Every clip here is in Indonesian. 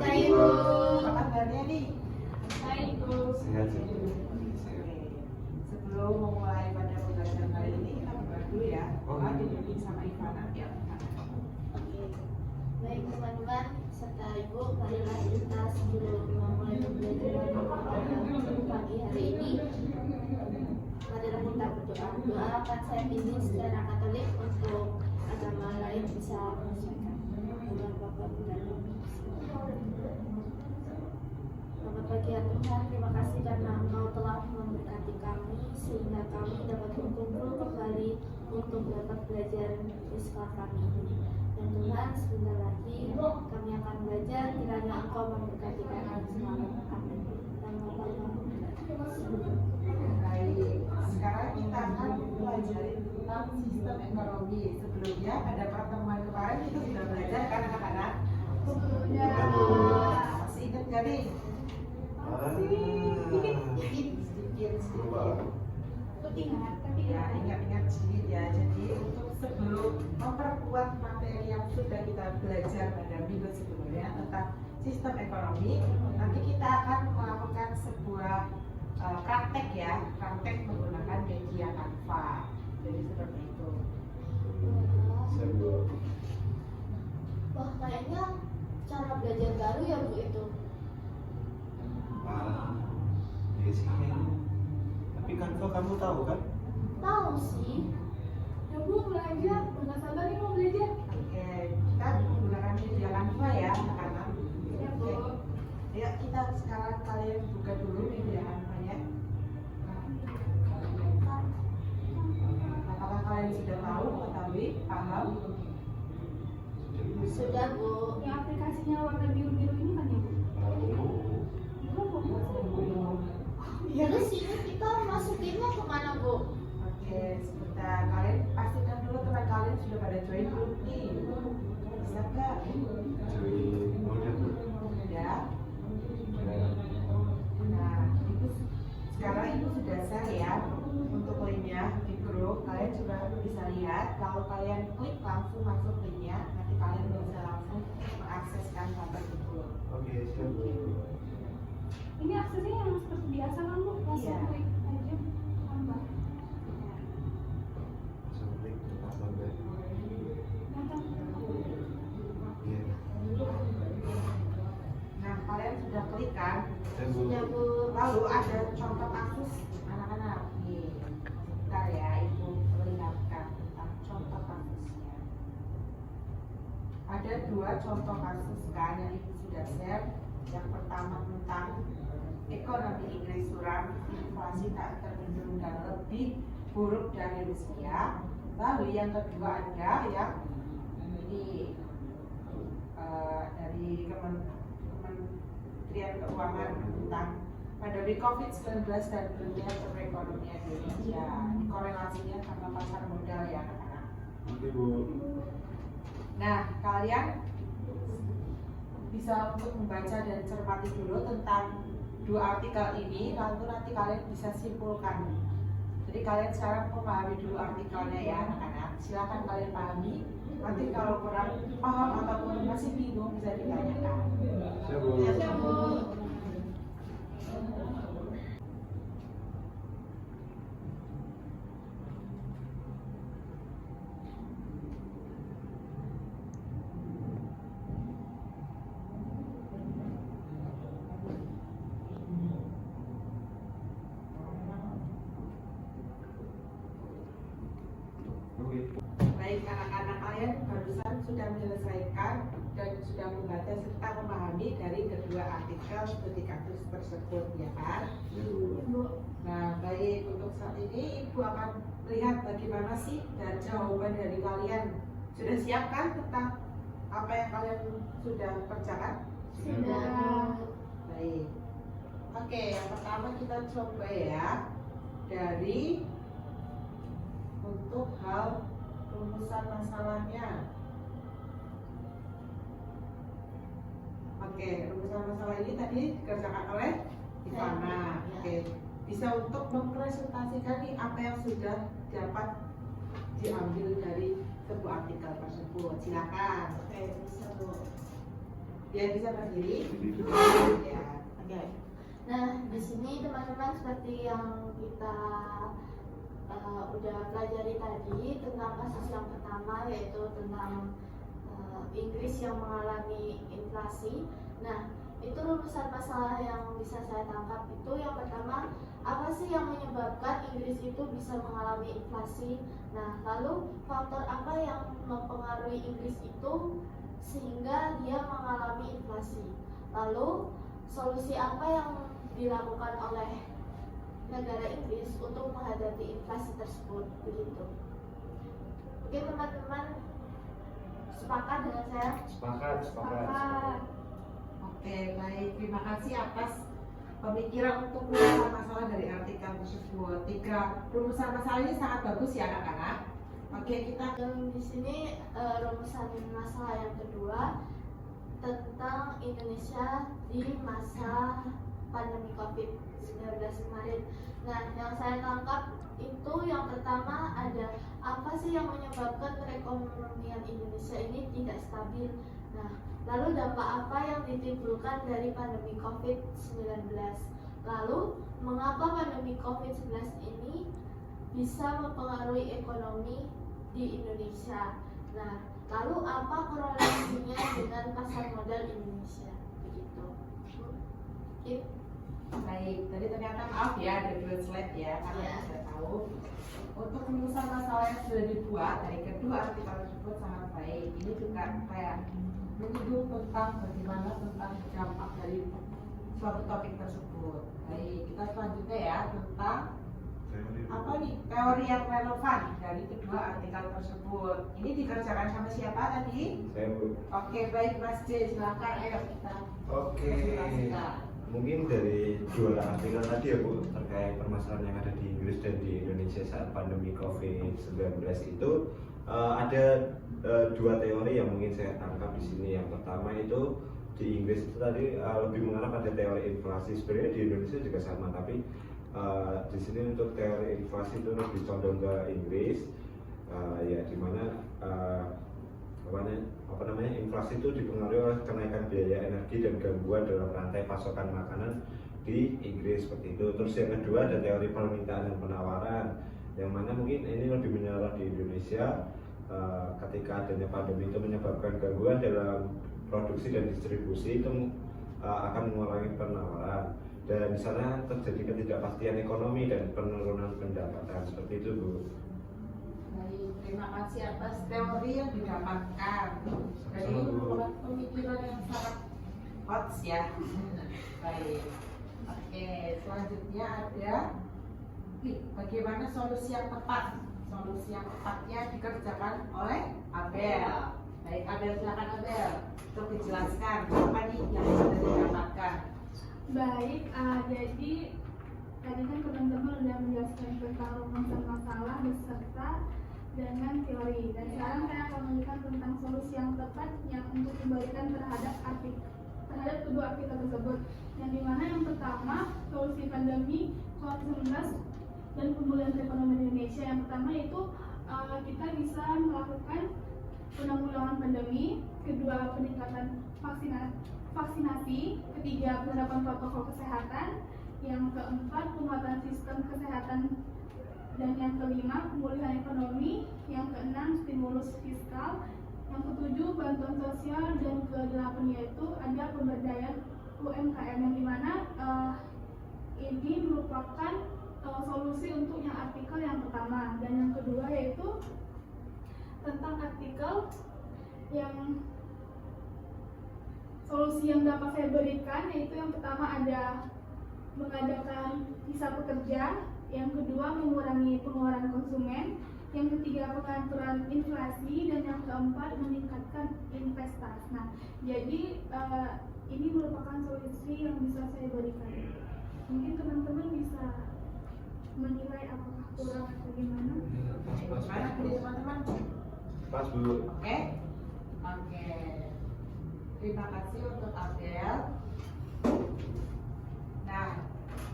Hai Bu. Apa kabarnya nih? Hai Bu. Sehat sih. Sebelum memulai pada pembelajaran kali ini kita berdoa dulu ya. Oh, Dibimbing sama Ivana ya. Oke. Baik teman-teman serta Ibu, marilah kita sebelum memulai pembelajaran pada pagi hari ini, marilah kita berdoa. Doa akan saya pimpin secara Katolik untuk agama lain bisa menyesuaikan. Dengan Bapak dan Selamat pagi ya Tuhan, terima kasih karena Engkau telah memberkati kami sehingga kami dapat berkumpul kembali untuk dapat belajar di sekolah kami ini. Dan Tuhan, sebentar lagi kami akan belajar, kiranya Engkau memberkati kami selalu. Amin. Dan Bapak Baik, sekarang kita akan pelajari tentang sistem ekonomi. Sebelumnya pada pertemuan kemarin kita sudah belajar kan anak-anak? Sudah. Masih ingat gak nih? Sedikit. Ingat, tapi Ya, ingat-ingat sedikit ya. Jadi untuk sebelum memperkuat materi yang sudah kita belajar pada minggu sebelumnya tentang sistem ekonomi, nanti kita akan melakukan sebuah praktek ya, praktek menggunakan media Canva. Jadi seperti itu. Wah, kayaknya cara belajar baru ya Bu itu. Iya sih kayaknya. Tapi Canva kamu tahu kan? Tahu sih. Ya Bu, mulai aja. Nggak sabar nih mau belajar. Oke, kita menggunakan media Canva ya, anak-anak. Ya Bu. Oke. Ayo kita sekarang kalian buka dulu media Canva-nya. Apakah kalian sudah tahu, mengetahui, paham? Sudah Bu. Yang aplikasinya warna biru-biru ini kan ya Bu? Terus ini kita masukinnya kemana Bu? Oke, sebentar. Kalian pastikan dulu teman kalian sudah pada join grup nih. Bisa nggak? Jadi model. Ya. Nah, itu sekarang itu sudah share ya untuk linknya di grup. Kalian juga bisa lihat. Kalau kalian klik langsung masuk linknya, nanti kalian bisa langsung mengakseskan sampai di grup. Oke, siap. Ini aksesnya yang seperti biasa kan Bu? Langsung Iya. klik aja tambah. Sampai tambah baik. Datang. Iya. Nah, kalian sudah klik kan? Sudah Bu. Lalu ada contoh kasus anak-anak nih. Bentar ya, Ibu perlihatkan tentang contoh kasusnya. Ada dua contoh kasus kan yang Ibu sudah share. Yang pertama tentang ekonomi Inggris suram, inflasi tak terkendali dan lebih buruk dari Rusia. Lalu yang kedua ada yang ini dari Kementerian Keuangan tentang pandemi COVID-19 dan dunia perekonomian Indonesia. Ini korelasinya sama pasar modal ya anak-anak. Oke, Bu. Nah, kalian bisa untuk membaca dan cermati dulu tentang dua artikel ini, lalu nanti kalian bisa simpulkan. Jadi kalian sekarang memahami dulu artikelnya ya anak-anak. Silakan kalian pahami. Nanti kalau kurang paham ataupun masih bingung bisa ditanyakan. Siap, Bu. Ya Bu. Oke. Baik anak-anak, kalian barusan sudah menyelesaikan dan sudah membaca serta memahami dari kedua artikel studi kasus tersebut ya kan? Ibu. Nah, baik, untuk saat ini Ibu akan lihat bagaimana sih dan jawaban dari kalian. Sudah siap kan tentang apa yang kalian sudah kerjakan? Sudah Bu. Baik. Oke, yang pertama kita coba ya dari untuk hal rumusan masalahnya. Oke, rumusan masalah ini tadi dikerjakan oleh Ivana. Ya. Oke, bisa untuk mempresentasikan nih apa yang sudah dapat diambil dari sebuah artikel tersebut. Silakan. Oke, bisa Bu. Dia bisa berdiri. Ya, oke. Nah, di sini teman-teman seperti yang kita udah pelajari tadi tentang kasus yang pertama, yaitu tentang Inggris yang mengalami inflasi. Nah, itu rumusan masalah yang bisa saya tangkap itu yang pertama, apa sih yang menyebabkan Inggris itu bisa mengalami inflasi? Nah, lalu faktor apa yang mempengaruhi Inggris itu sehingga dia mengalami inflasi? Lalu solusi apa yang dilakukan oleh negara Inggris untuk menghadapi inflasi tersebut, begitu. Oke teman-teman, sepakat dengan saya? Sepakat. Oke, baik. Terima kasih atas pemikiran untuk rumusan masalah dari artikel tersebut. 3 rumusan masalah ini sangat bagus ya anak-anak. Oke, kita Dan di sini rumusan masalah yang kedua tentang Indonesia di masa pandemi COVID-19 kemarin. Nah, yang saya tangkap itu yang pertama ada apa sih yang menyebabkan perekonomian Indonesia ini tidak stabil. Nah, lalu dampak apa yang ditimbulkan dari pandemi COVID-19? Lalu, mengapa pandemi COVID-19 ini bisa mempengaruhi ekonomi di Indonesia? Nah, lalu apa korelasinya dengan pasar modal Indonesia? Begitu. Oke. baik. Tadi ternyata maaf ya ada 2 slide ya, karena Ya. saya sudah tahu. Untuk rumusan masalah yang sudah dibuat dari kedua artikel tersebut sangat baik. Ini juga kayak menyinggung tentang bagaimana tentang dampak dari suatu topik tersebut. Baik, kita selanjutnya ya tentang apa nih teori yang relevan dari kedua artikel tersebut. Ini dikerjakan sama siapa tadi? Saya Bu. Oke, baik Mas J, silakan ayo kita Oke. presentasikan. Mungkin dari 2 artikel tadi ya Bu, terkait permasalahan yang ada di Inggris dan di Indonesia saat pandemi COVID-19 itu ada 2 teori yang mungkin saya tangkap di sini. Yang pertama itu di Inggris itu tadi lebih mengarah pada teori inflasi. Sebenarnya di Indonesia juga sama, tapi di sini untuk teori inflasi itu lebih condong ke Inggris, ya dimana apa namanya inflasi itu dipengaruhi oleh kenaikan biaya energi dan gangguan dalam rantai pasokan makanan di Inggris seperti itu. Terus yang kedua ada teori permintaan dan penawaran, yang mana mungkin ini lebih menyorot di Indonesia ketika adanya pandemi itu menyebabkan gangguan dalam produksi dan distribusi itu akan mengurangi penawaran, dan di sana terjadi ketidakpastian ekonomi dan penurunan pendapatan seperti itu Bu. Baik, terima kasih atas teori yang didapatkan. Jadi Sama, Bu. merupakan pemikiran yang sangat hot ya. Baik. Oke, selanjutnya ada bagaimana solusi yang tepat. Solusi yang tepatnya dikerjakan oleh Abel. Baik, Abel silakan Abel untuk dijelaskan apa nih yang sudah didapatkan. Baik, jadi tadi kan teman-teman sudah menjelaskan tentang rumusan masalah beserta dengan teori. Dan sekarang saya akan memberikan tentang solusi yang tepat yang untuk diberikan terhadap kedua artikel tersebut. Yang dimana yang pertama solusi pandemi COVID-19 dan pemulihan perekonomian Indonesia. Yang pertama itu kita bisa melakukan penanggulangan pandemi, kedua peningkatan vaksinasi, ketiga penerapan protokol kesehatan, yang keempat penguatan sistem kesehatan, dan yang kelima pemulihan ekonomi, yang keenam stimulus fiskal, yang ketujuh bantuan sosial, dan kedelapan yaitu ada pemberdayaan UMKM, yang dimana ini merupakan solusi untuk yang artikel yang pertama. Dan yang kedua yaitu tentang artikel yang solusi yang dapat saya berikan, yaitu yang pertama ada mengadakan visa pekerja, yang kedua mengurangi pengeluaran konsumen, yang ketiga pengaturan inflasi, dan yang keempat meningkatkan investasi. Nah, jadi ini merupakan solusi yang bisa saya berikan. Mungkin teman-teman bisa menilai apakah kurang atau gimana. Gimana tadi teman-teman? Pas Bu. Oke? Oke. Terima kasih untuk Abel. Nah,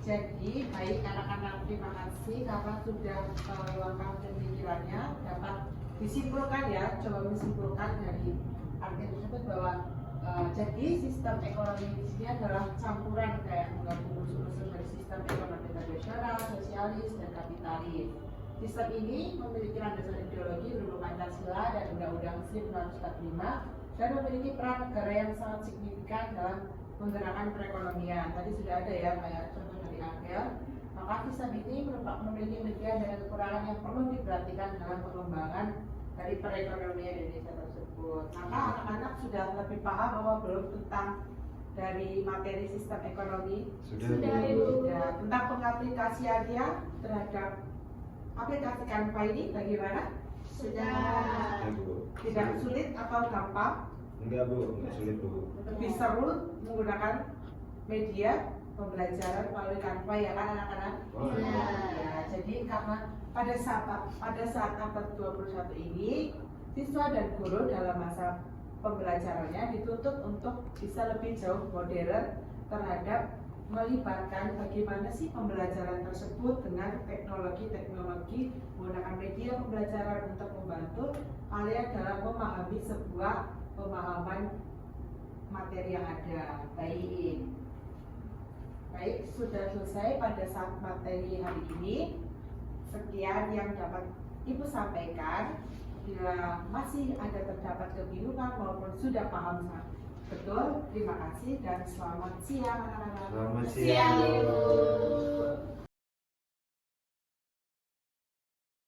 jadi baik anak-anak, terima kasih karena sudah meluangkan pemikirannya, dapat disimpulkan ya, coba disimpulkan dari artikel tersebut bahwa Jadi sistem ekonomi di sini adalah campuran kayak menggabung unsur-unsur dari sistem ekonomi tradisional, sosialis, dan kapitalis. Sistem ini memiliki landasan ideologi berupa Pancasila dan Undang-Undang 1945 dan memiliki peran negara yang sangat signifikan dalam menggerakkan perekonomian. Tadi sudah ada ya kayak contoh dari Angel. Maka sistem ini memiliki kelebihan dan kekurangan yang perlu diperhatikan dalam pengembangan dari perekonomian Indonesia tersebut. Maka anak-anak sudah lebih paham bahwa belum tentang dari materi sistem ekonomi Sudah, Ibu. ya, tentang pengaplikasiannya terhadap aplikasi Canva ini bagaimana? Sudah. Ya, Bu. Tidak sulit atau gampang? Enggak Bu, enggak sulit Bu. Lebih seru menggunakan media pembelajaran melalui Canva ya kan anak-anak? Oh, Iya. Ya, jadi karena pada saat abad 21 ini siswa dan guru dalam masa pembelajarannya dituntut untuk bisa lebih jauh modern terhadap melibatkan bagaimana sih pembelajaran tersebut dengan teknologi menggunakan media pembelajaran untuk membantu kalian dalam memahami sebuah pemahaman materi yang ada. Baik, sudah selesai pada saat materi hari ini. Sekian yang dapat Ibu sampaikan. Bila masih ada terdapat kebingungan maupun sudah paham betul, terima kasih dan selamat siang anak-anak. Selamat Siang, siang. Ibu.